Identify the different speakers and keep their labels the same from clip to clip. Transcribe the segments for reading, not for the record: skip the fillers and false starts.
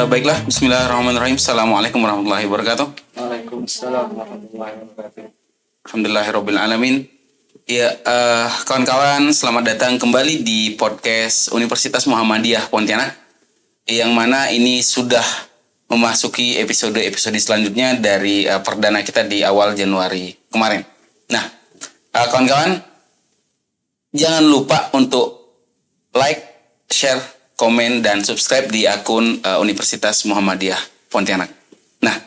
Speaker 1: Baiklah, bismillahirrahmanirrahim. Assalamualaikum warahmatullahi wabarakatuh.
Speaker 2: Waalaikumsalam warahmatullahi wabarakatuh.
Speaker 1: Alhamdulillahirrabbilalamin. Ya, kawan-kawan, selamat datang kembali di podcast Universitas Muhammadiyah Pontianak, yang mana ini sudah memasuki episode-episode selanjutnya dari perdana kita di awal Januari kemarin. Nah, kawan-kawan, jangan lupa untuk like, share, komen, dan subscribe di akun Universitas Muhammadiyah Pontianak. Nah,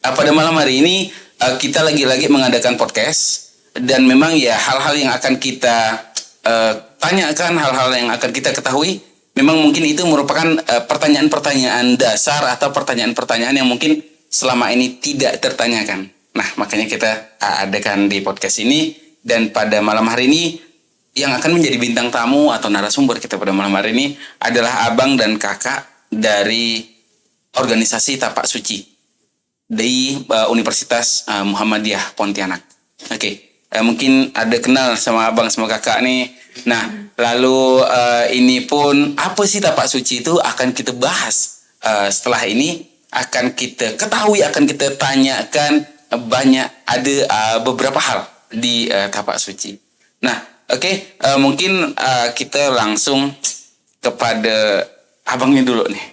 Speaker 1: pada malam hari ini kita lagi-lagi mengadakan podcast, dan memang ya hal-hal yang akan kita tanyakan, hal-hal yang akan kita ketahui, memang mungkin itu merupakan pertanyaan-pertanyaan dasar atau pertanyaan-pertanyaan yang mungkin selama ini tidak tertanyakan. Nah, makanya kita adakan di podcast ini, dan pada malam hari ini yang akan menjadi bintang tamu atau narasumber kita pada malam hari ini adalah abang dan kakak dari organisasi Tapak Suci di Universitas Muhammadiyah Pontianak. Oke, mungkin ada kenal sama abang sama kakak nih. Nah, lalu ini pun apa sih Tapak Suci itu akan kita bahas setelah ini, akan kita ketahui, akan kita tanyakan banyak, ada beberapa hal di Tapak Suci. Nah, Oke, mungkin kita langsung kepada abangnya dulu nih.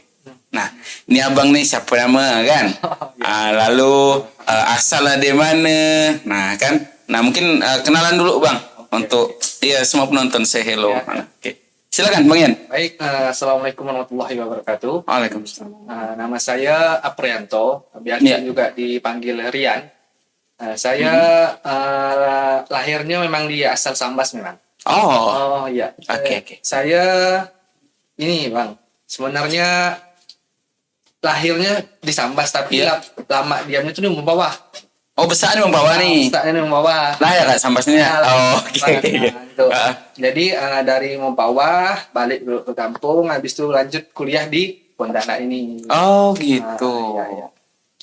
Speaker 1: Nah, ini abang nih siapa nama kan? Lalu asalnya dari mana? Nah kan, mungkin kenalan dulu bang, untuk ya semua penonton say hello. Oke, silakan bang Yan.
Speaker 2: Baik, assalamualaikum warahmatullahi wabarakatuh.
Speaker 1: Waalaikumsalam.
Speaker 2: Nama saya Aprianto, biasa juga dipanggil Rian. Saya lahirnya memang di asal Sambas memang.
Speaker 1: Oh
Speaker 2: iya.
Speaker 1: Oke.
Speaker 2: Saya ini bang, sebenarnya lahirnya di Sambas, tapi lama diamnya itu di Membawah.
Speaker 1: Oh, besar di Membawah nih.
Speaker 2: Besarnya di Membawah.
Speaker 1: Lah ya kak Sambasnya. Oke.
Speaker 2: Jadi dari Membawah balik dulu ke kampung, habis itu lanjut kuliah di Pontianak ini.
Speaker 1: Oh gitu.
Speaker 2: Iya.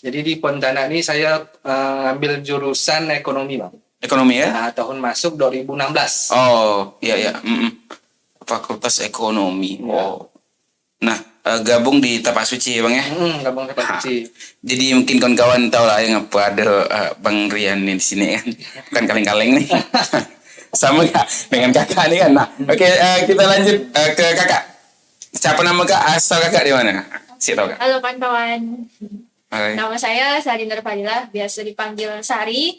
Speaker 2: Jadi di Pontianak ini saya ngambil jurusan ekonomi bang.
Speaker 1: Ekonomi ya?
Speaker 2: Nah, tahun masuk 2016.
Speaker 1: Oh iya. Fakultas Ekonomi.
Speaker 2: Ya.
Speaker 1: Oh. Nah, gabung di Tapak Suci ya bang ya?
Speaker 2: Gabung Tapak Suci.
Speaker 1: Jadi mungkin kawan-kawan tahu lah yang apa ada Bang Rian di sini kan, bukan kaleng-kaleng nih. Sama kak dengan kakak nih kan. Nah, oke, kita lanjut ke kakak. Siapa nama kak? Asal kakak di mana? Si tahu kak?
Speaker 3: Halo kawan-kawan.
Speaker 1: Hai.
Speaker 3: Nama saya Sari Nur Fadilah, biasa dipanggil Sari.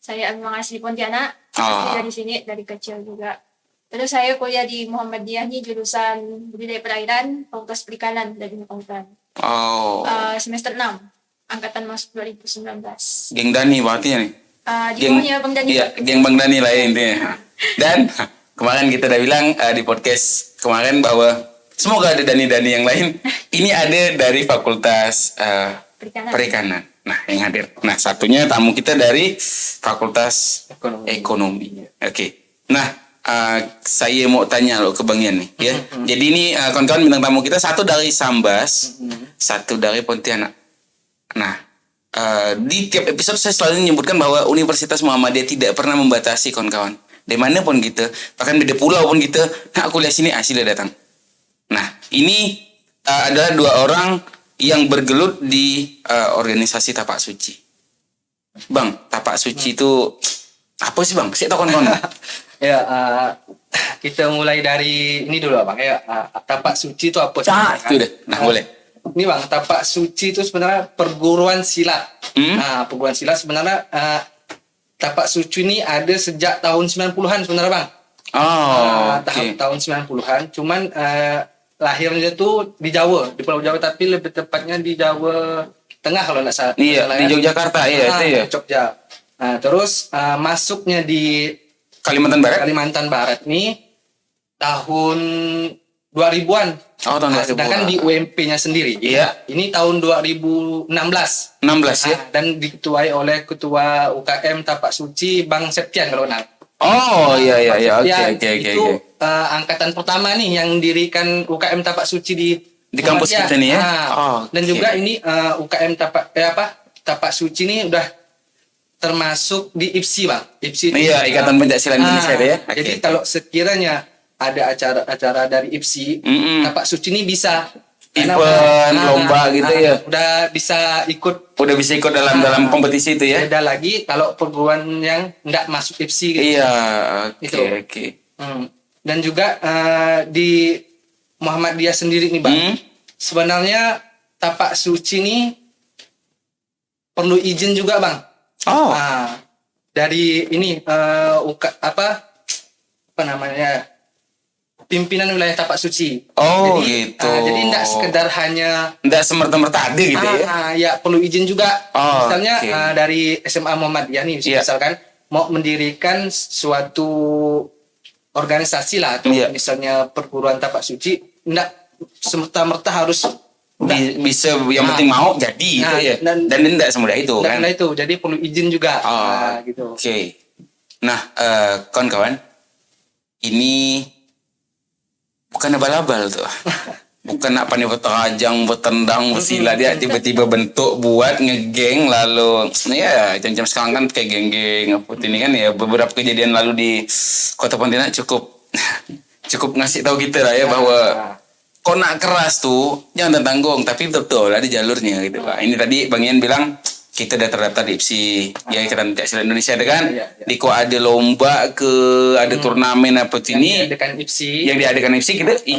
Speaker 3: Saya memang asli Pontianak, asli dari sini dari kecil juga. Terus saya kuliah di Muhammadiyah nih, jurusan budidaya perairan, Fakultas Perikanan dari Fakultas. Semester 6, angkatan masuk 2019.
Speaker 1: Geng Dani berarti ya nih?
Speaker 3: Di bawahnya Bang Dani.
Speaker 1: Iya, geng Bang Dani lah ya intinya. Dan kemarin kita udah bilang di podcast kemarin bahwa semoga ada Dani-Dani yang lain. Ini ada dari Fakultas Perikanan. Nah, yang hadir. Nah, satunya tamu kita dari Fakultas Ekonomi. Oke. Nah, saya mau tanya lo ke Bang Yan nih, ya. Jadi ini kawan-kawan bintang tamu kita satu dari Sambas, satu dari Pontianak. Nah, di tiap episode saya selalu menyebutkan bahwa Universitas Muhammadiyah tidak pernah membatasi kawan-kawan. Di mana pun gitu, bahkan beda pulau pun gitu. Nah, aku lihat sini asli datang. Nah, ini adalah dua orang yang bergelut di organisasi Tapak Suci. Bang, Tapak Suci itu apa sih bang? Saya tahu kawan-kawan.
Speaker 2: Ya, kita mulai dari ini dulu bang. Ya, Tapak Suci itu apa?
Speaker 1: Itu deh. Nah, boleh.
Speaker 2: Ini bang, Tapak Suci itu sebenarnya perguruan silat. Perguruan silat sebenarnya Tapak Suci ini ada sejak tahun 90-an sebenarnya bang. Tahun 90-an. Cuman lahirnya tuh di Jawa, di Pulau Jawa, tapi lebih tepatnya di Jawa Tengah kalau nggak salah.
Speaker 1: Iya, di Yogyakarta ya, itu ya.
Speaker 2: Jogja. Nah, terus masuknya di Kalimantan Barat nih tahun 2000-an.
Speaker 1: Tahun 2000.
Speaker 2: Sedangkan di UMP-nya sendiri.
Speaker 1: Iya.
Speaker 2: Ini tahun 2016.
Speaker 1: 16 ya.
Speaker 2: Dan diketuai oleh Ketua UKM Tapak Suci Bang Septian kalau kenal.
Speaker 1: Iya. Oke.
Speaker 2: Itu angkatan pertama nih yang dirikan UKM Tapak Suci di
Speaker 1: kampus kita nih ya.
Speaker 2: Dan juga ini UKM Tapak Suci ini udah termasuk di IPSI bang. IPSI
Speaker 1: iya, Ikatan Pencaksilat Indonesia ya.
Speaker 2: Jadi kalau sekiranya ada acara-acara dari IPSI, Tapak Suci ini bisa
Speaker 1: event lomba gitu ya.
Speaker 2: Udah bisa ikut
Speaker 1: dalam kompetisi itu ya.
Speaker 2: Beda lagi kalau perguruan yang enggak masuk IPSI gitu.
Speaker 1: Iya, oke.
Speaker 2: Dan juga di Muhammadiyah sendiri nih Bang. Sebenarnya tapak suci nih perlu izin juga Bang. Dari ini apa namanya, pimpinan wilayah tapak suci. Jadi tidak sekedar hanya
Speaker 1: semerta-merta ada gitu ya.
Speaker 2: Ya perlu izin juga. Misalnya dari SMA Muhammadiyah nih, misalkan mau mendirikan suatu organisasi lah, atau misalnya perguruan tapak suci, tidak semerta-merta harus
Speaker 1: bisa, yang penting mau jadi gitu ya. Dan tidak semudah itu kan.
Speaker 2: Jadi perlu izin juga. Gitu.
Speaker 1: Oke. Nah, kawan-kawan, ini bukan abal-abal tuh. Bukan nak pandai berterajang, bertendang, bersila. Dia tiba-tiba bentuk buat ngegeng, lalu ya jam-jam sekarang kan kayak geng-geng apa ini kan ya. Beberapa kejadian lalu di Kota Pontianak cukup ngasih tahu kita lah ya, bahwa kok nak keras tuh jangan tanggung, tapi betul ada jalurnya gitu Pak. Ini tadi Bang Ian bilang kita udah terdaftar di IPSI, ya Ikatan Pencak Indonesia ada kan. Di kok ada lomba ada turnamen apa ini yang diadakan IPSI,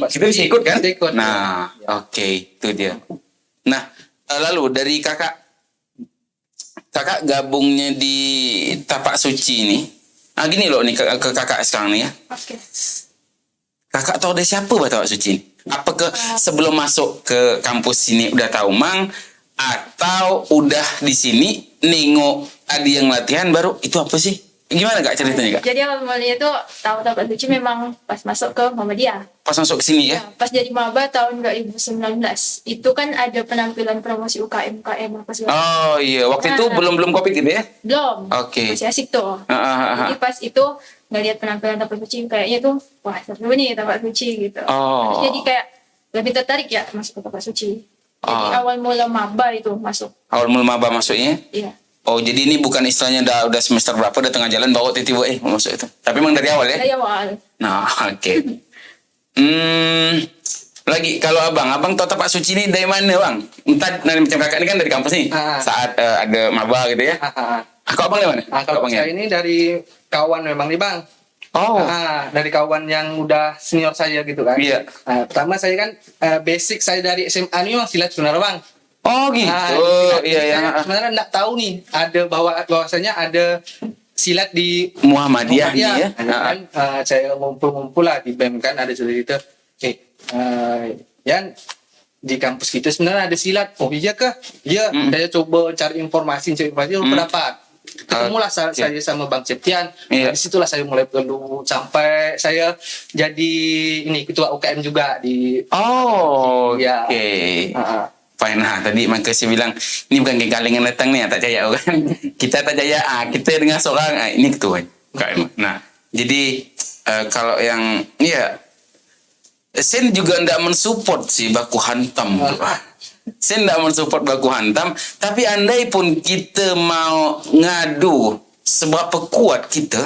Speaker 1: kita bisa ikut kan. Nah, oke, itu dia. Nah, lalu dari kakak gabungnya di Tapak Suci ini, gini loh nih ke kakak sekarang nih ya. Kakak tahu dari siapa Tapak Suci? Apakah sebelum masuk ke kampus sini udah tahu Mang, atau udah di sini nengok ada yang latihan baru itu apa sih? Gimana Kak ceritanya Kak?
Speaker 3: Jadi awalnya itu tahu Tapak Suci memang pas masuk ke Muhammadiyah.
Speaker 1: Pas masuk ke sini ya?
Speaker 3: Pas jadi maba tahun 2019. Itu kan ada penampilan promosi UKM apa segala.
Speaker 1: Oh iya, waktu itu belum Covid gitu ya?
Speaker 3: Belum.
Speaker 1: Oke.
Speaker 3: Masih asik tuh. Jadi pas itu ngeliat penampilan Tapak Suci kayaknya tuh wah seru nih Tapak Suci gitu. Terus jadi kayak lebih tertarik ya masuk ke Tapak Suci. Jadi awal mula maba itu masuk.
Speaker 1: Awal mula maba masuknya?
Speaker 3: Iya.
Speaker 1: Oh, jadi ini bukan istilahnya udah semester berapa, udah tengah jalan bawa tiba-tiba mau masuk itu. Tapi memang dari awal ya?
Speaker 3: Dari awal.
Speaker 1: Nah, oke. Lagi kalau abang tahu Tapak Suci ini dari mana Bang? Entah dari macam kakak ini kan dari kampus nih. Saat ada maba gitu ya. Kalau abang dari mana?
Speaker 2: Kalau saya ini dari kawan memang nih Bang. Dari kawan yang udah senior saya gitu kan.
Speaker 1: Iya.
Speaker 2: Pertama saya kan basic saya dari SMA ini memang silat sebenarnya Bang.
Speaker 1: Oh gitu. Iya.
Speaker 2: Sebenarnya enggak tahu nih ada bahwasanya ada silat di
Speaker 1: Muhammadiyah ya.
Speaker 2: Saya ngumpul lah di BEM kan, ada cerita. Yan di kampus kita sebenarnya ada silat. Oh iya kah? Iya. Saya coba cari informasi berapa. Ketemulah saya sama Bang Septian. Di situlah saya mulai perlu sampai saya jadi ini ketua UKM juga di. Oke.
Speaker 1: Nah, tadi makasih bilang ini bukan geng kalengan datang nih tak jaya kan. Kita tak jaya kita dengan seorang ini ketua UKM. Nah, jadi kalau yang Sen juga ndak mensupport sih baku hantam. Saya tidak mensupport baku hantam, tapi andai pun kita mau ngadu seberapa kuat kita,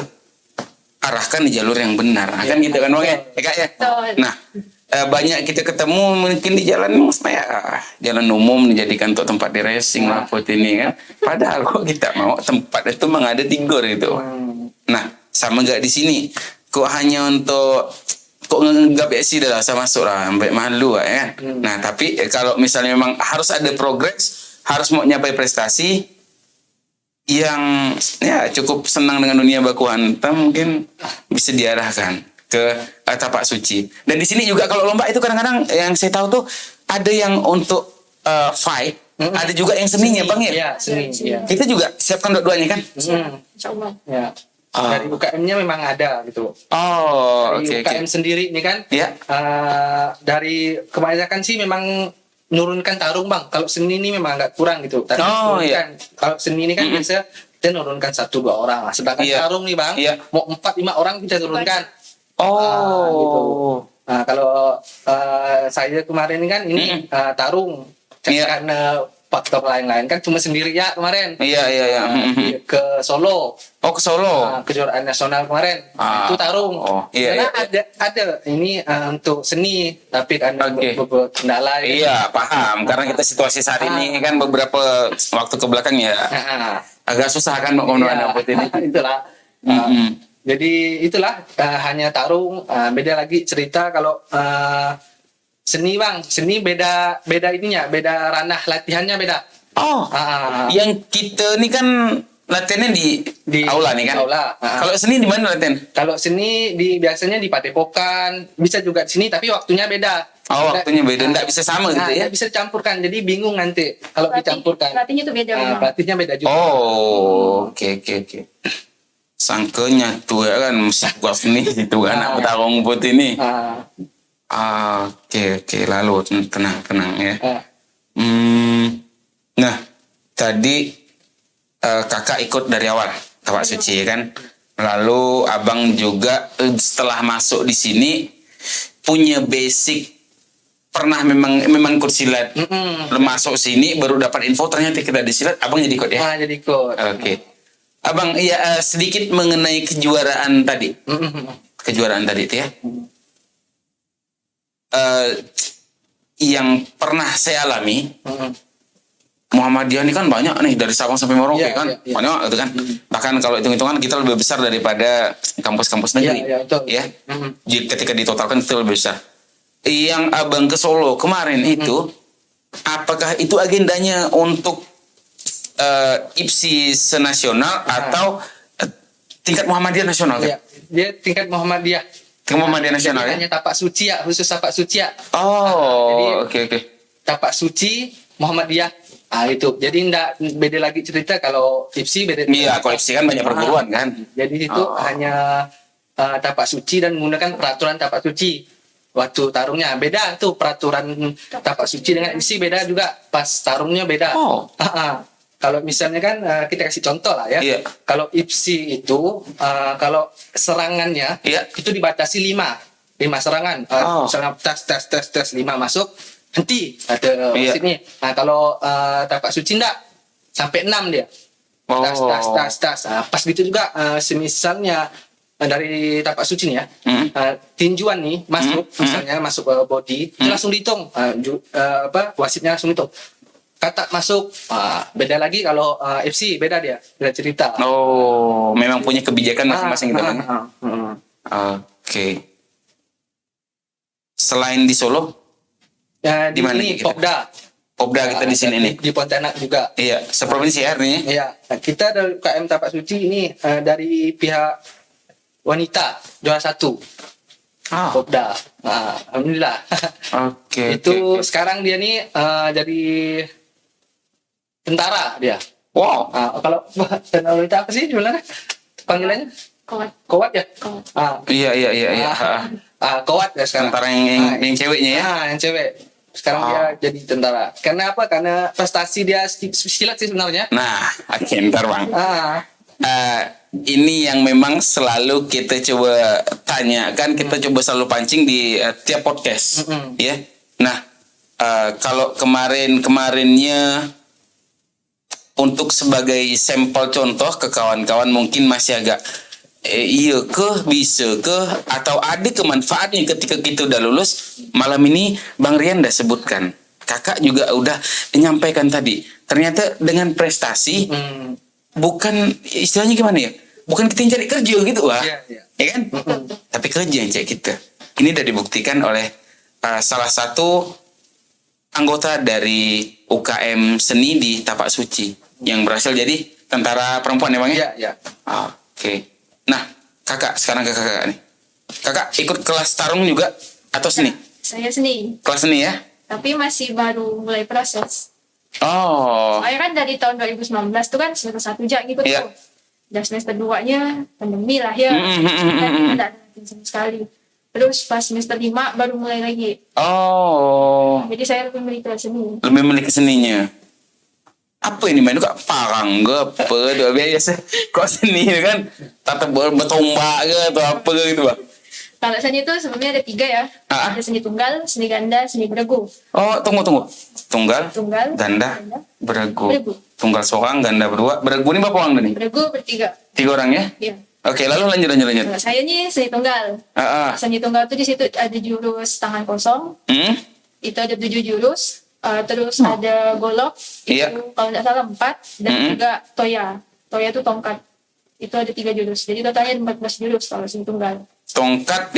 Speaker 1: arahkan di jalur yang benar. Kan gitu kan Bang ya? Kak ya? Nah, banyak kita ketemu mungkin di jalan jalan umum dijadikan untuk tempat di racing lah ini kan. Padahal kok kita mau tempat itu memang ada tigor gitu. Nah, sama gak di sini? Kok hanya untuk nganggap ya sih dah sama masuk lah, sampai malu ya. Nah, tapi kalau misalnya memang harus ada progres, harus mau nyapai prestasi yang cukup senang dengan dunia baku hantam, mungkin bisa diarahkan ke Tapak Suci. Dan di sini juga kalau lomba itu kadang-kadang yang saya tahu tuh ada yang untuk fight, ada juga yang seninya Bang ya.
Speaker 2: Iya, seni.
Speaker 1: Kita juga siapkan dua-duanya kan?
Speaker 3: Insyaallah.
Speaker 2: Ya. Dari UKM-nya memang ada gitu. Dari UKM sendiri nih kan. Dari kebanyakan sih memang nurunkan tarung Bang. Kalau seni ini memang agak kurang gitu. Kalau seni ini kan biasa kita nurunkan 1-2 orang lah. Sedangkan tarung nih Bang, mau 4-5 orang kita turunkan. Gitu. Nah, kalau saya kemarin kan ini tarung. Karena faktor lain-lain kan cuma sendiri ya kemarin.
Speaker 1: Iya.
Speaker 2: Ke Solo.
Speaker 1: Oh, ke Solo.
Speaker 2: Kejuaraan nasional kemarin. Itu tarung. Karena ada ini untuk seni, tapi kan beberapa kendala.
Speaker 1: Iya, paham. Karena kita situasi saat ini kan beberapa waktu ke belakang ya agak susah kan menggunakan ini.
Speaker 2: Itulah. Jadi itulah hanya tarung. Beda lagi cerita kalau seni bang, seni beda ininya, beda ranah latihannya beda.
Speaker 1: Yang kita ini kan latihannya di aula nih kan.
Speaker 2: Aula.
Speaker 1: Kalau seni di mana latihan?
Speaker 2: Kalau seni biasanya di Padepokan, bisa juga di sini tapi waktunya beda.
Speaker 1: Waktunya beda, enggak bisa sama gitu ya.
Speaker 2: Enggak bisa campurkan, jadi bingung nanti kalau dicampurkan.
Speaker 3: Pelatihnya tuh beda.
Speaker 2: Pelatihnya beda juga.
Speaker 1: Oke. Sangkanya tuh ya kan musik gua seni itu anak petarung putih ini. Oke, lalu tenang ya. Nah, tadi kakak ikut dari awal Tapak Suci kan. Lalu abang juga setelah masuk di sini punya basic, pernah memang ikut silat. Masuk sini baru dapat info ternyata kita di silat, abang jadi ikut ya?
Speaker 2: Jadi ikut.
Speaker 1: Oke. Abang, sedikit mengenai kejuaraan tadi. Kejuaraan tadi itu ya. Yang pernah saya alami, Muhammadiyah ini kan banyak nih dari Sabang sampai Merauke kan. Banyak itu kan. Bahkan kalau hitung-hitungan kita lebih besar daripada kampus-kampus negeri. Ya. Ketika ditotalkan kita lebih besar. Yang abang ke Solo kemarin itu, apakah itu agendanya untuk IPSI senasional atau tingkat Muhammadiyah nasional kan?
Speaker 2: Dia tingkat Muhammadiyah.
Speaker 1: Tingkat Muhammadiyah nasional ya?
Speaker 2: Hanya Tapak Suci ya, khusus Tapak Suci ya.
Speaker 1: Oke.
Speaker 2: Tapak Suci Muhammadiyah. Itu. Jadi enggak beda lagi cerita kalau IPSI beda.
Speaker 1: Iya, kalau IPSI kan banyak perguruan kan.
Speaker 2: Jadi itu hanya Tapak Suci dan menggunakan peraturan Tapak Suci. Waktu tarungnya beda tuh, peraturan Tapak Suci dengan IPSI beda juga. Pas tarungnya beda. Kalau misalnya kan kita kasih contoh lah ya. Kalau IPSI itu kalau serangannya itu dibatasi 5 serangan. Misalnya tes 5 masuk, henti ada sini. Nah kalau Tapak Suci enggak sampai 6 dia. Tas. Pas gitu juga semisalnya dari Tapak Suci nih ya. Tinjuan nih masuk, misalnya masuk body, itu langsung dihitung. Wasitnya langsung dihitung. Kata masuk, beda lagi kalau FC beda dia, beda cerita.
Speaker 1: Memang punya kebijakan masing-masing gitu kan. Oke. Selain di Solo,
Speaker 2: di mana nih? Popda
Speaker 1: kita di sini nih.
Speaker 2: Di Pontianak juga.
Speaker 1: Iya, seprovinsi ya artinya.
Speaker 2: Iya, kita dari KM Tapak Suci ini dari pihak wanita juara 1. Popda. Alhamdulillah.
Speaker 1: Oke.
Speaker 2: Itu sekarang dia nih jadi tentara dia.
Speaker 1: Wow.
Speaker 2: Kalau tentara wanita apa sih sebenarnya panggilannya? Kowat ya?
Speaker 1: Iya.
Speaker 2: Kowat ya sekarang.
Speaker 1: Tentara yang ceweknya ya?
Speaker 2: Yang cewek. Sekarang dia jadi tentara. Karena apa? Karena prestasi dia silat sih sebenarnya.
Speaker 1: Nah, ntar bang. Ini yang memang selalu kita coba tanyakan, kita coba selalu pancing di tiap podcast, ya. Nah, kalau kemarinnya untuk sebagai sampel contoh ke kawan-kawan mungkin masih agak iya bisa atau ada kemanfaatnya ketika kita udah lulus. Malam ini Bang Rian udah sebutkan, kakak juga udah menyampaikan tadi, ternyata dengan prestasi bukan istilahnya gimana ya, bukan kita yang cari kerja gitu ya kan, tapi kerja yang cari kita. Ini udah dibuktikan oleh salah satu anggota dari UKM seni di Tapak Suci yang berhasil jadi tentara perempuan ya bang ya?
Speaker 2: Iya.
Speaker 1: Oke. Nah, sekarang ke kakak nih. Kakak ikut kelas tarung juga atau seni?
Speaker 3: Saya seni.
Speaker 1: Kelas seni ya?
Speaker 3: Tapi masih baru mulai proses. Soalnya kan dari tahun 2019 tuh kan semester 1 aja gitu tuh. Dan semester 2-nya pandemi lah ya. Tidak ada sama sekali. Terus pas semester 5 baru mulai lagi. Jadi saya lebih memilih ke seni.
Speaker 1: Lebih memilih ke seninya. Apa ini main kok parang gak apa biasa kok seni kan tatap bertombak ke atau apa gitu bang?
Speaker 3: Kalau seni itu sebelumnya ada 3 ya. Ada seni tunggal, seni ganda, seni beregu.
Speaker 1: Oh, tunggu. Tunggal, ganda, beregu. Tunggal seorang, ganda berdua. Beregu ini berapa orang nih?
Speaker 3: Beregu bertiga.
Speaker 1: 3 orang ya?
Speaker 3: Iya.
Speaker 1: Oke, lalu lanjut.
Speaker 3: Nah, saya nih seni tunggal. Seni tunggal itu di situ ada jurus tangan kosong. Itu ada 7 jurus. Terus ada golok. Itu kalau nggak salah 4. Dan juga toya. Toya itu tongkat. Itu ada 3 jurus. Jadi totalnya 14 jurus kalau seni tunggal.
Speaker 1: Tongkat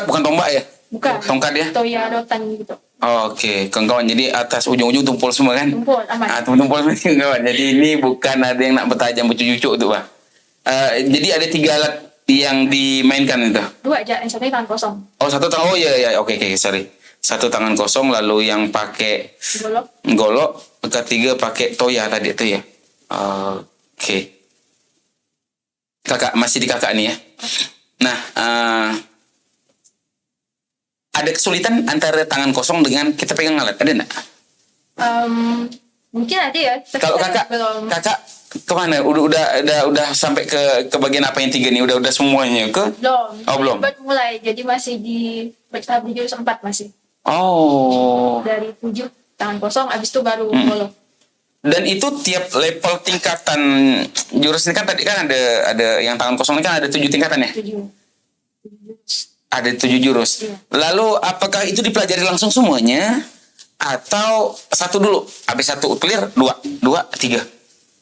Speaker 1: bukan tombak ya?
Speaker 3: Bukan.
Speaker 1: Tongkat ya?
Speaker 3: Toya rotan gitu.
Speaker 1: Oke, kawan-kawan. Jadi atas ujung-ujung tumpul semua kan?
Speaker 3: Tumpul, aman.
Speaker 1: Tumpul semua kawan. Jadi ini bukan ada yang nak bertajam bercucuk tuh, Pak. Jadi ada 3 alat yang dimainkan itu?
Speaker 3: 2 aja, yang satunya tangan kosong.
Speaker 1: Oh, 1 tangan. Oh iya. Oke, sorry. 1 tangan kosong, lalu yang pakai golok. Ketiga pakai toya tadi itu ya. Oke. Kakak, masih di kakak nih ya. Nah, ada kesulitan antara tangan kosong dengan kita pegang alat, ada enggak?
Speaker 3: Mungkin ada ya.
Speaker 1: Kalau kakak kemana? Udah sampai ke bagian apa yang 3 nih? Udah semuanya ke?
Speaker 3: Belum.
Speaker 1: Oh, belum.
Speaker 3: Baru mulai, jadi masih di bertahap di jurus 4 masih.
Speaker 1: Oh.
Speaker 3: Dari 7 tangan kosong, abis itu baru golok.
Speaker 1: Dan itu tiap level tingkatan jurus ini kan tadi kan ada yang tangan kosong ini kan ada 7 tingkatan ya?
Speaker 3: 7.
Speaker 1: Ada 7 jurus.
Speaker 3: Iya.
Speaker 1: Lalu apakah itu dipelajari langsung semuanya atau satu dulu? Habis 1 clear, 2, 3.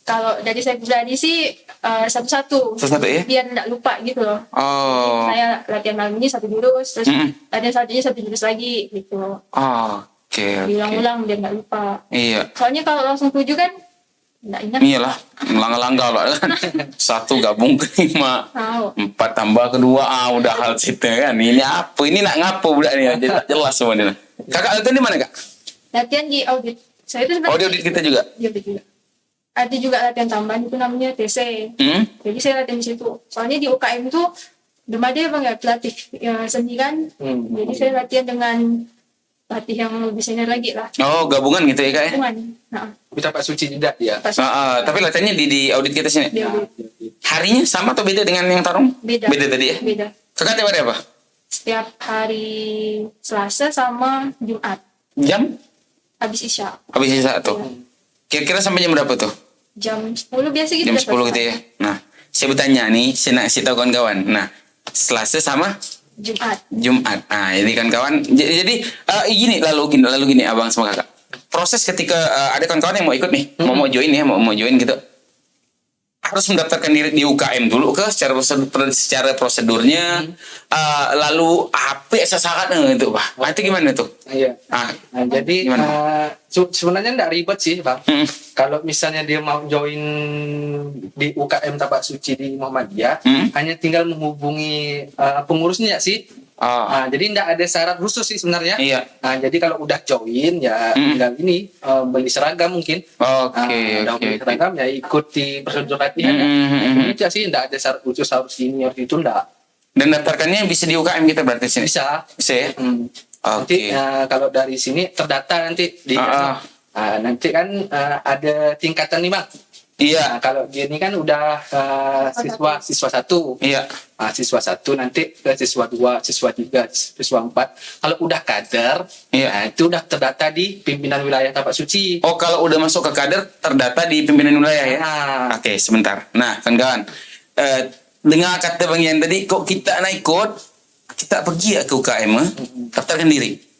Speaker 3: Kalau dari saya pribadi sih satu-satu
Speaker 1: ya?
Speaker 3: biar nggak lupa gitu loh.
Speaker 1: Oh.
Speaker 3: Saya latihan malam ini 1 jurus, terus latihan satunya 1 jurus lagi gitu.
Speaker 1: Oke.
Speaker 3: Diulang-ulang biar nggak lupa.
Speaker 1: Iya.
Speaker 3: Soalnya kalau langsung 7 kan nggak ingat.
Speaker 1: Iyalah, langga-langga lah kan. 1 gabung ke 5, 4 tambah ke 2, udah hal situ kan. Ini apa? Ini nak ngapo budak ni? Jadi tak jelas semua dia. Kakak latihan di mana, Kak?
Speaker 3: Latihan di audit. Saya itu
Speaker 1: di audit kita juga.
Speaker 3: Di audit juga. Ada juga latihan tambahan itu namanya TC. Jadi saya latihan di situ. Soalnya di UKM itu belum ada bang ya pelatih seni kan. Jadi saya latihan dengan pelatih yang lebih senior lagi lah.
Speaker 1: Oh, gabungan gitu ya, Kak ya?
Speaker 3: Gabungan.
Speaker 2: Kita Pak Suci juga ya.
Speaker 1: Tapi latihannya di audit kita sini.
Speaker 3: Di audit.
Speaker 1: Harinya sama atau beda dengan yang tarung?
Speaker 3: Beda.
Speaker 1: Beda tadi ya?
Speaker 3: Beda.
Speaker 1: Kakak tiap hari apa?
Speaker 3: Setiap hari Selasa sama Jumat.
Speaker 1: Jam?
Speaker 3: Habis Isya.
Speaker 1: Habis Isya tuh. Kira-kira sampai jam berapa tuh?
Speaker 3: Jam 10 biasa gitu.
Speaker 1: Jam 10 gitu ya. Nah, saya bertanya nih, saya nak kasih tahu kawan-kawan. Nah, Selasa sama Jumat. Nah, ini kan kawan. Jadi gini gini abang sama kakak. Proses ketika ada kawan-kawan yang mau ikut nih, mau join ya, mau join gitu. Harus mendaftarkan diri di UKM dulu ke secara prosedurnya, lalu apa syaratnya itu, Pak? Itu gimana tuh?
Speaker 2: Iya. Jadi sebenarnya enggak ribet sih, Bang. Kalau misalnya dia mau join di UKM Tapak Suci di Muhammadiyah, hanya tinggal menghubungi pengurusnya sih. Jadi tidak ada syarat khusus sih sebenarnya.
Speaker 1: Iya.
Speaker 2: Jadi kalau udah join ya tinggal ini beli seragam mungkin. Beli seragam ya ikuti prosedur latihan. Itu sih tidak ada syarat khusus harus ini harus itu enggak.
Speaker 1: Dan daftarkannya bisa di UKM kita berarti sini.
Speaker 2: Bisa ya.
Speaker 1: Nanti
Speaker 2: kalau dari sini terdata nanti di nanti kan ada tingkatan 5.
Speaker 1: Iya.
Speaker 2: Kalau dia ini kan udah siswa 1.
Speaker 1: Iya.
Speaker 2: Siswa 1 nanti ke siswa 2, siswa 3, siswa 4. Kalau udah kader, itu udah terdata di pimpinan wilayah Tapak Suci.
Speaker 1: Oh, kalau udah masuk ke kader terdata di pimpinan wilayah ya. Oke, sebentar. Nah, kawan-kawan, dengar kata Bang Ian tadi, kok kita nak ikut, kita pergi ya ke UKM, daftarkan diri.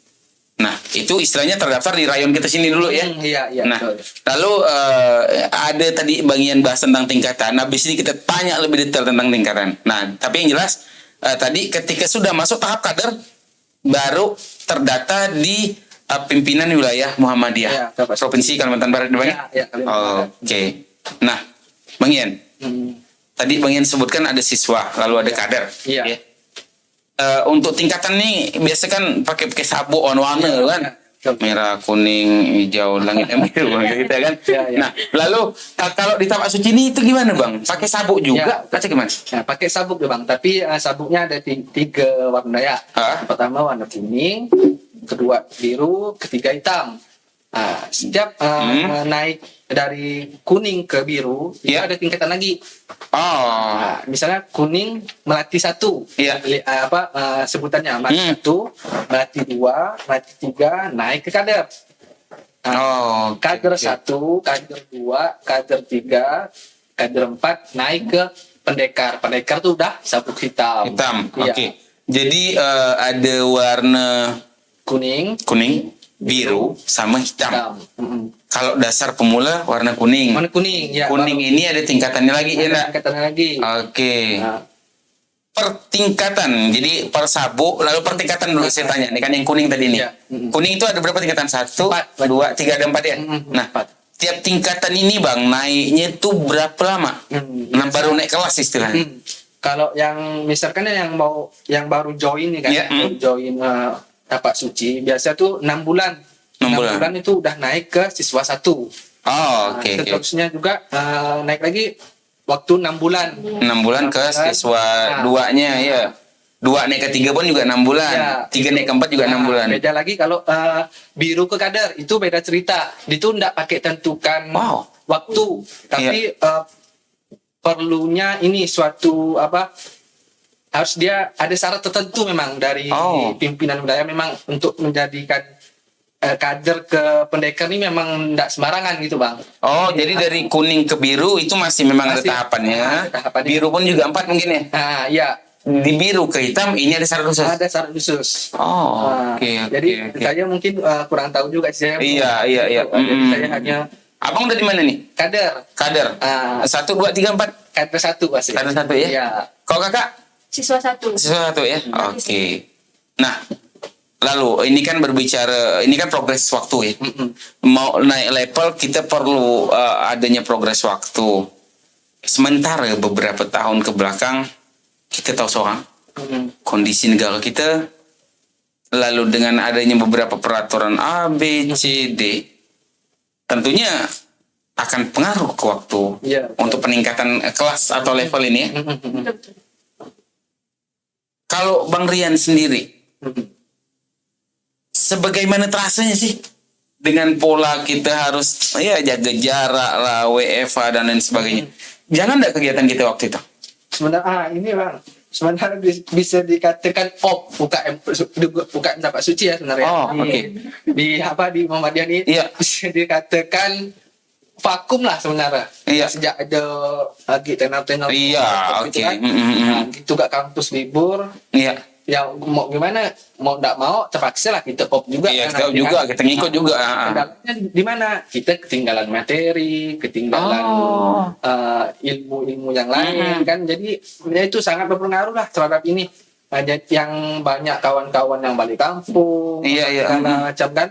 Speaker 1: Nah, itu istilahnya terdaftar di rayon kita sini dulu ya.
Speaker 2: Iya.
Speaker 1: Nah, lalu ada tadi Bang Ian bahas tentang tingkatan. Nah, habis ini kita tanya lebih detail tentang tingkatan. Nah, tapi yang jelas tadi ketika sudah masuk tahap kader baru terdata di pimpinan wilayah Muhammadiyah Provinsi Kalimantan Barat, Bang. Oke. Nah, Bang Ian. Tadi Bang Ian sebutkan ada siswa, lalu ada kader.
Speaker 2: Iya.
Speaker 1: Ya. Untuk tingkatan nih biasa kan pakai sabuk warna-warna kan, merah, kuning, hijau, langit biru gitu kan. Nah, lalu kalau di Tapak Suci ini itu gimana Bang? Pakai sabuk juga? Baca gimana?
Speaker 2: Nah, pakai sabuk ya Bang, tapi sabuknya ada 3 warna ya. Pertama warna kuning, kedua biru, ketiga hitam. Setiap naik dari kuning ke biru itu ada tingkatan lagi. Misalnya kuning melati 1, sebutannya melati 1, melati 2, melati 3 naik ke kader. Kader 1, kader 2, kader 3, kader 4 naik ke pendekar. Pendekar tuh udah sabuk hitam.
Speaker 1: Oke. Jadi ada warna
Speaker 2: kuning,
Speaker 1: biru sama hitam. Kalau dasar pemula warna kuning.
Speaker 2: Warna kuning, ya.
Speaker 1: Kuning ini ada tingkatannya lagi,
Speaker 2: tingkatannya lagi.
Speaker 1: Oke. Per tingkatan, jadi per sabuk, lalu per tingkatan dulu saya tanya. Ini kan yang kuning tadi nih. Kuning itu ada berapa tingkatan? 1, 2, 3, ada 4 ya? Nah, tiap tingkatan ini Bang, naiknya tuh berapa lama? Baru naik kelas istilahnya.
Speaker 2: Kalau yang misalkan yang baru join nih kan, baru join tapak suci, biasa tuh 6 bulan. 6 bulan itu udah naik ke siswa 1. Seterusnya juga naik lagi waktu 6 bulan. 6
Speaker 1: bulan ke siswa 2-nya ya. 2 naik ke 3 pun juga 6 bulan. 3 naik ke 4 juga 6 bulan.
Speaker 2: Beda lagi kalau biru ke kader, itu beda cerita. Itu enggak pakai tentukan waktu, tapi perlunya ini suatu harus dia ada syarat tertentu memang dari pimpinan wilayah memang untuk menjadikan kader ke pendekar ini memang tidak sembarangan gitu Bang.
Speaker 1: Jadi dari kuning ke biru itu masih memang ada tahapannya. Biru pun juga 4 mungkin ya?
Speaker 2: Iya.
Speaker 1: Di biru ke hitam ini ada syarat khusus?
Speaker 2: Ada syarat khusus. Jadi saya mungkin kurang tahu juga sih.
Speaker 1: Iya.
Speaker 2: Jadi saya hanya...
Speaker 1: Abang udah di mana nih?
Speaker 2: Kader.
Speaker 1: 1, 2, 3, 4?
Speaker 2: Kader 1 pasti.
Speaker 1: Kader 1 ya?
Speaker 2: Iya.
Speaker 1: Kau kakak?
Speaker 3: Siswa 1
Speaker 1: ya? Oke. Nah, lalu ini kan berbicara, ini kan progres waktu ya. Mau naik level kita perlu adanya progres waktu. Sementara beberapa tahun ke belakang kita tahu seorang kondisi negara kita, lalu dengan adanya beberapa peraturan A, B, C, D, tentunya akan pengaruh ke waktu untuk peningkatan kelas atau level ini ya. Kalau Bang Rian sendiri, sebagaimana terasanya sih dengan pola kita harus jaga jarak lah, WFH dan lain sebagainya. Jangan enggak kegiatan kita waktu itu?
Speaker 2: Sebenarnya ini Bang, sebenarnya bisa dikatakan bukan tapak suci ya sebenarnya. Di Muhammadiyah ini bisa dikatakan vakum lah sebenarnya. Sejak ada lagi tenor-tenor. Gitu gak kampus libur. Ya mau gimana, mau tidak mau terpaksa lah kita op juga.
Speaker 1: Kita ngikut juga.
Speaker 2: Kendalanya di mana? Kita ketinggalan materi, ketinggalan ilmu-ilmu yang lain kan. Jadi itu sangat berpengaruh lah terhadap ini. Yang banyak kawan-kawan yang balik kampung, segala macam kan.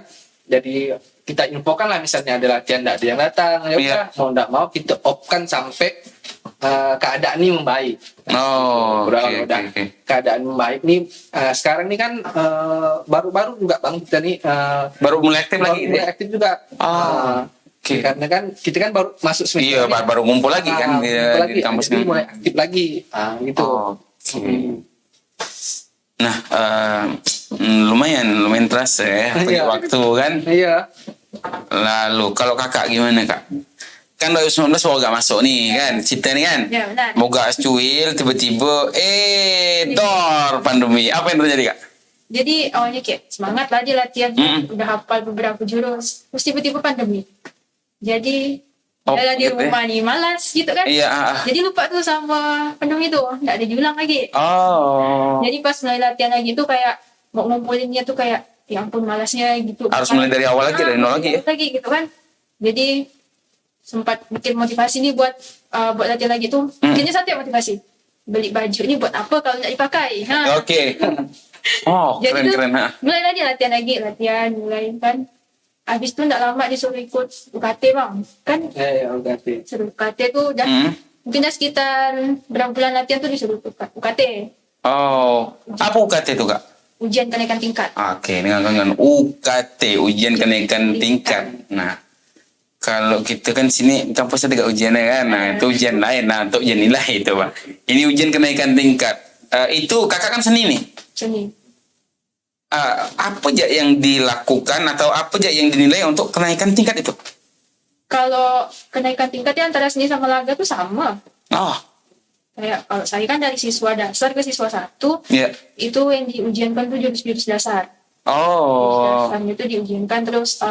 Speaker 2: Jadi kita infokan lah misalnya ada latihan tidak ada yang datang, ya udah mau tidak mau kita opkan sampai keadaan ini membaik. Keadaan membaik nih sekarang ini kan baru-baru juga Bang kita nih
Speaker 1: baru mulai aktif lagi.
Speaker 2: Mulai aktif juga. Karena kan kita kan baru masuk semester.
Speaker 1: Baru ngumpul lagi kan di kampus
Speaker 2: ini mulai aktif lagi. Gitu.
Speaker 1: Nah, lumayan terasa ya waktu kan. Lalu kalau kakak gimana kak? Kan 2019 mau gak masuk nih kan, cerita nih kan. Mau gak cuil tiba-tiba pandemi. Apa yang terjadi kak?
Speaker 3: Jadi awalnya kayak semangat lah dia latihan, udah hafal beberapa jurus, terus tiba-tiba pandemi. Jadi di rumah nih malas gitu kan. Jadi lupa tuh sama pandemi itu, nggak ada diulang lagi. Jadi pas mulai latihan lagi tuh kayak mau ngumpulinnya tuh kayak ya ampun malasnya gitu.
Speaker 1: Harus mulai dari awal lagi, dari nol lagi ya.
Speaker 3: Lagi gitu kan. Jadi sempat bikin motivasi nih buat latihan lagi tuh. Bikinnya satu ya motivasi. Beli baju ini buat apa kalau nggak dipakai? Jadi
Speaker 1: keren.
Speaker 3: Mulai lagi latihan mulai kan. Habis itu nggak lama disuruh ikut UKT Bang. Kan?
Speaker 2: UKT.
Speaker 3: Suruh UKT tuh udah mungkin sekitar berapa bulan latihan tuh disuruh UKT.
Speaker 1: Apa UKT itu kak?
Speaker 3: Ujian kenaikan tingkat.
Speaker 1: Dengan UKT, ujian kenaikan tingkat. Nah, kalau kita kan sini kampus ada ujiannya kan, itu ujian lain, untuk ujian nilai itu Pak. Ini ujian kenaikan tingkat. Itu kakak kan seni nih?
Speaker 3: Seni.
Speaker 1: apa aja yang dilakukan atau apa aja yang dinilai untuk kenaikan tingkat itu?
Speaker 3: Kalau kenaikan tingkatnya antara seni sama laga tuh sama.
Speaker 1: Oh.
Speaker 3: Kayak kalau saya kan dari siswa dasar ke siswa 1, itu yang diujiankan tuh jurus-jurus dasar.
Speaker 1: Oh.
Speaker 3: Jurus dasarnya itu diujiankan, terus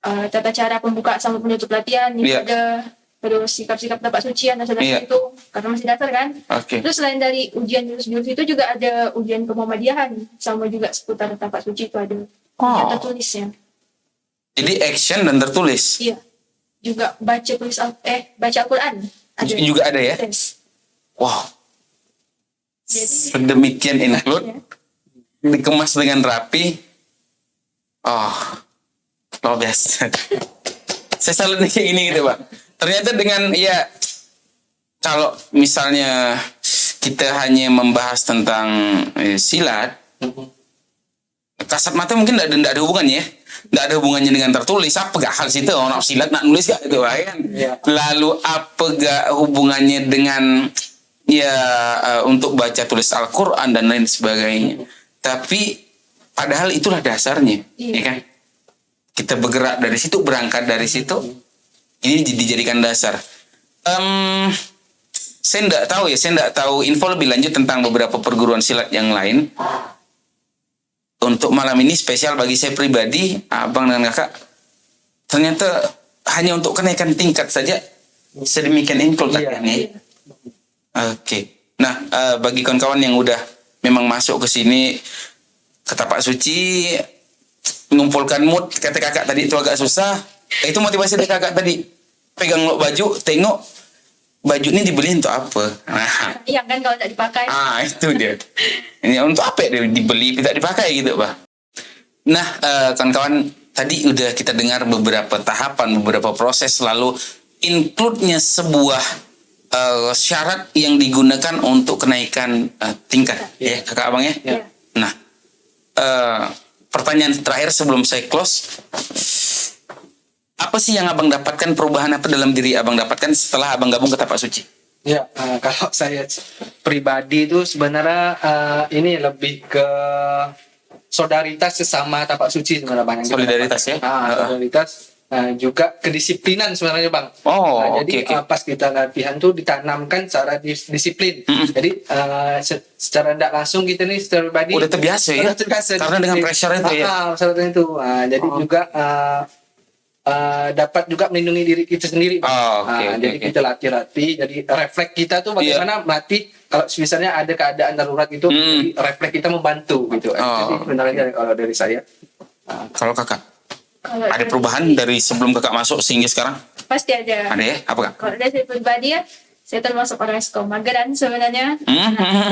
Speaker 3: tata cara pembuka sama penutup latihan itu ada, terus sikap-sikap tapak suci dan dasar itu karena masih dasar kan. Terus selain dari ujian jurus-jurus itu juga ada ujian kemuhammadiyahan sama juga seputar tapak suci itu ada yang tertulisnya. Jadi
Speaker 1: action dan tertulis.
Speaker 3: Iya. Juga baca Al-Qur'an.
Speaker 1: Juga ada ya?
Speaker 3: Yes.
Speaker 1: Wow. Jadi sedemikian include dikemas dengan rapi. Oh. Luar biasa. Saya selalu kayak gini gitu, Pak. Ternyata dengan kalau misalnya kita hanya membahas tentang silat, kasat mata mungkin tidak ada hubungannya ya. Tidak ada hubungannya dengan tertulis. Apa gak hal situ orang silat nak nulis gak gitu kan? Lalu apa gak hubungannya dengan untuk baca tulis Al-Quran dan lain sebagainya. Tapi padahal itulah dasarnya, ya kan? Kita bergerak dari situ, berangkat dari situ, ini dijadikan dasar. Saya tidak tahu info lebih lanjut tentang beberapa perguruan silat yang lain. Untuk malam ini spesial bagi saya pribadi, abang dan kakak, ternyata hanya untuk kenaikan tingkat saja sedemikian include latihannya. Oke. Nah, bagi kawan-kawan yang udah memang masuk ke sini ke tapak suci, mengumpulkan mood, kata kakak tadi itu agak susah. Itu motivasi dari kakak tadi. Pegang baju, tengok baju ini dibeli untuk apa?
Speaker 3: Iya kan kalau tidak dipakai.
Speaker 1: Itu dia. Ini untuk apa dia dibeli tidak dipakai gitu, Pak. Nah, kawan-kawan, tadi udah kita dengar beberapa tahapan, beberapa proses, lalu include-nya sebuah syarat yang digunakan untuk kenaikan tingkat, ya kakak abang ya. Nah, pertanyaan terakhir sebelum saya close. Apa sih yang abang dapatkan, perubahan apa dalam diri abang dapatkan setelah abang gabung ke tapak suci?
Speaker 2: Ya, kalau saya pribadi itu sebenarnya ini lebih ke solidaritas sesama tapak suci sebenarnya Bang.
Speaker 1: Solidaritas ya?
Speaker 2: Solidaritas, juga kedisiplinan sebenarnya Bang. Jadi pas kita latihan tuh ditanamkan secara disiplin. Jadi secara tidak langsung kita nih secara pribadi
Speaker 1: udah terbiasa ya? Karena dengan pressure itu ya?
Speaker 2: Jadi juga dapat juga melindungi diri kita sendiri. Jadi kita latih, jadi refleks kita tuh bagaimana melatih kalau misalnya ada keadaan darurat itu, refleks kita membantu gitu. Jadi sebenarnya kalau dari saya.
Speaker 1: Kalau kakak, ada perubahan dari sebelum kakak masuk sehingga sekarang?
Speaker 3: Pasti ada.
Speaker 1: Ada ya? Apa kak?
Speaker 3: Kalau dari saya pribadi ya, saya termasuk orang yang suka mageran sebenarnya.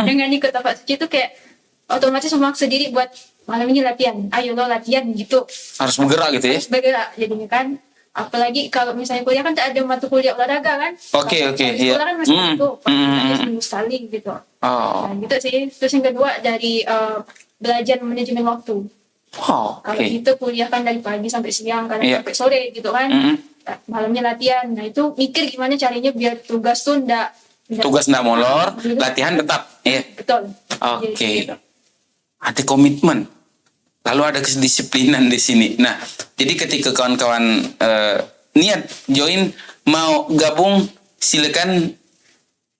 Speaker 3: Dengan ikut tapak suci itu kayak otomatis memaksa diri buat malam ini latihan, ayo lo latihan gitu.
Speaker 1: Harus bergerak gitu ya?
Speaker 3: Harus bergerak jadinya kan. Apalagi kalau misalnya kuliah kan tak ada mata kuliah olahraga kan.
Speaker 1: Oke.
Speaker 3: Sekolah kan masih itu, seminggu sekali gitu. Nah gitu sih. Terus yang kedua dari belajar manajemen waktu. Kalau kita kuliah kan dari pagi sampai siang, kadang sampai sore gitu kan. Malamnya latihan. Nah itu mikir gimana caranya biar tugas tuh
Speaker 1: tugas ndak molor, latihan tetap. Iya.
Speaker 3: Betul.
Speaker 1: Oke. Ada komitmen, lalu ada kedisiplinan di sini. Nah, jadi ketika kawan-kawan niat join, mau gabung, silakan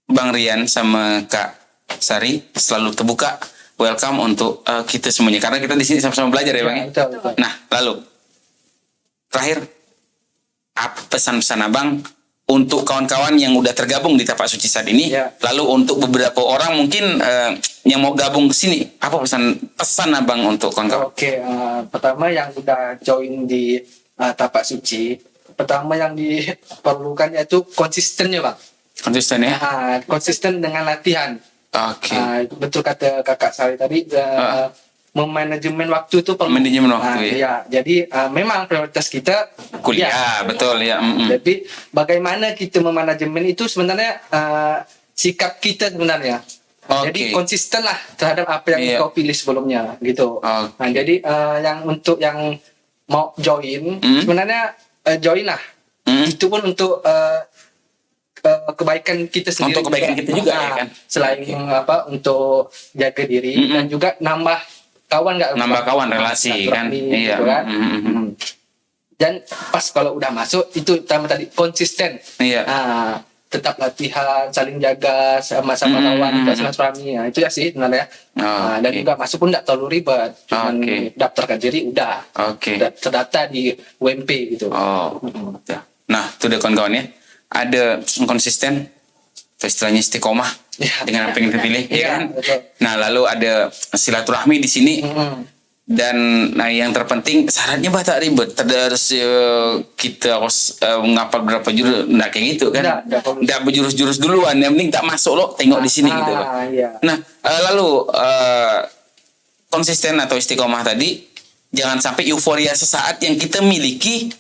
Speaker 1: Bang Rian sama Kak Sari selalu terbuka, welcome untuk kita semuanya. Karena kita di sini sama-sama belajar ya Bang.
Speaker 2: Betul.
Speaker 1: Nah, lalu terakhir, apa pesan-pesan Abang untuk kawan-kawan yang udah tergabung di tapak suci saat ini, lalu untuk beberapa orang mungkin yang mau gabung ke sini, apa pesan abang untuk kawan-kawan?
Speaker 2: Pertama yang udah join di tapak suci, pertama yang diperlukan yaitu konsistennya Bang.
Speaker 1: Konsisten ya?
Speaker 2: Konsisten dengan latihan. Betul kata kakak saya tadi, memanajemen waktu itu perlu.
Speaker 1: Manajemen waktu
Speaker 2: jadi memang prioritas kita
Speaker 1: kuliah, betul ya.
Speaker 2: Jadi bagaimana kita memanajemen itu sebenarnya sikap kita sebenarnya. Jadi konsisten lah terhadap apa yang kau pilih sebelumnya gitu. Nah jadi yang untuk yang mau join sebenarnya join lah. Itu pun untuk kebaikan kita sendiri.
Speaker 1: Untuk kebaikan kita juga ya kan.
Speaker 2: Selain untuk jaga diri dan juga nambah kawan nggak?
Speaker 1: Nambah kawan, relasi kan. Iya.
Speaker 2: Gitu kan. Dan pas kalau udah masuk itu tadi konsisten.
Speaker 1: Iya.
Speaker 2: Tetap latihan, saling jaga sama-sama kawan, tidak silaturahmi. Itu ya sih sebenarnya. Dan juga masuk pun tidak terlalu ribet. Cuman daftarkan diri udah. Terdata di UMP gitu.
Speaker 1: Nah, itu udah kawan-kawan ya. Ada konsisten, istilahnya istiqomah dengan apa yang terpilih, ya kan? Betul. Nah, lalu ada silaturahmi di sini. Dan yang terpenting syaratnya tak ribet. Harus kita harus ngapal berapa jurus, nggak kayak gitu kan? Nggak berjurus-jurus duluan. Yang penting tak masuk lo, tengok di sini gitu.
Speaker 2: Iya.
Speaker 1: Nah, lalu konsisten atau istiqomah tadi, jangan sampai euforia sesaat yang kita miliki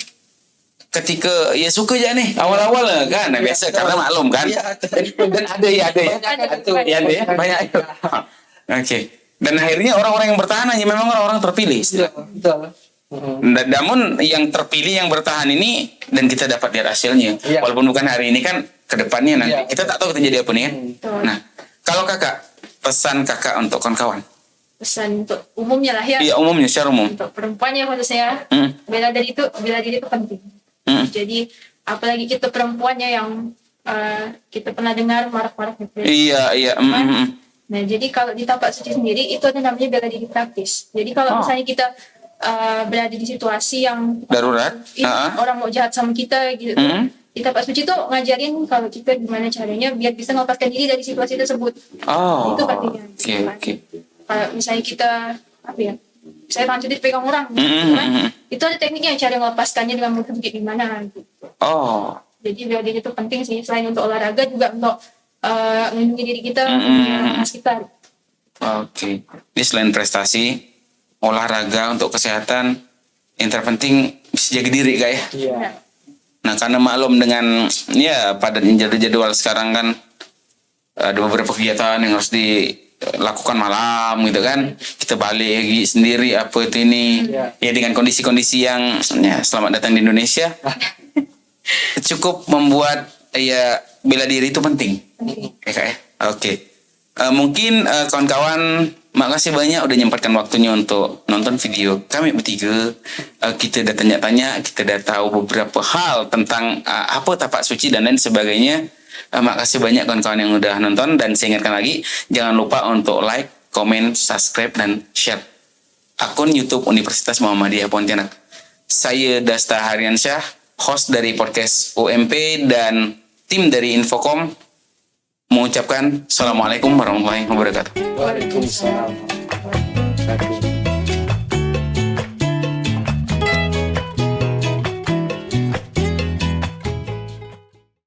Speaker 1: ketika ya suka aja nih awal-awal kan. Nah, biasa karena maklum kan. Dan ada ya banyak. Oke. Dan akhirnya orang-orang yang bertahan hanya memang orang-orang terpilih.
Speaker 2: Betul.
Speaker 1: Namun yang terpilih yang bertahan ini dan kita dapat lihat hasilnya. Walaupun bukan hari ini kan, kedepannya nanti kita tak tahu kita jadi apa nih kan. Nah, kalau kakak, pesan kakak untuk kawan-kawan.
Speaker 3: Pesan untuk umumnya lah ya.
Speaker 1: Iya, umumnya secara umum.
Speaker 3: Untuk perempuannya khususnya, bela diri itu penting. Jadi apalagi kita perempuannya yang kita pernah dengar marak-marak gitu.
Speaker 1: Iya.
Speaker 3: Nah, jadi kalau di tapak suci sendiri itu ada namanya bela diri praktis. Jadi kalau misalnya kita berada di situasi yang
Speaker 1: darurat,
Speaker 3: orang mau jahat sama kita gitu, di tapak suci itu ngajarin kalau kita gimana caranya biar bisa melepaskan diri dari situasi tersebut. Itu pentingnya. Kalau misalnya kita saya langsung dipegang orang, itu ada tekniknya cara melepaskannya dengan mudah gimana gitu. Jadi bela diri itu penting sih, selain untuk olahraga juga untuk melindungi diri kita, melindungi sekitar.
Speaker 1: Ini selain prestasi, olahraga untuk kesehatan, yang terpenting bisa jaga diri kak ya. Nah, karena maklum dengan padatnya jadwal sekarang kan, ada beberapa kegiatan yang harus dilakukan malam gitu kan. Kita balik lagi sendiri apa itu ini. Ya dengan kondisi-kondisi yang selamat datang di Indonesia. Cukup membuat bela diri itu penting. Mungkin kawan-kawan, makasih banyak udah nyempatkan waktunya untuk nonton video kami bertiga. Kita udah tanya-tanya, kita udah tahu beberapa hal tentang apa tapak suci dan lain sebagainya. Makasih banyak kawan-kawan yang udah nonton, dan saya ingatkan lagi, jangan lupa untuk like, komen, subscribe, dan share akun YouTube Universitas Muhammadiyah Pontianak. Saya Dasta Haryansyah, host dari podcast UMP dan tim dari Infocom, mengucapkan Assalamualaikum warahmatullahi wabarakatuh.
Speaker 2: Waalaikumsalam.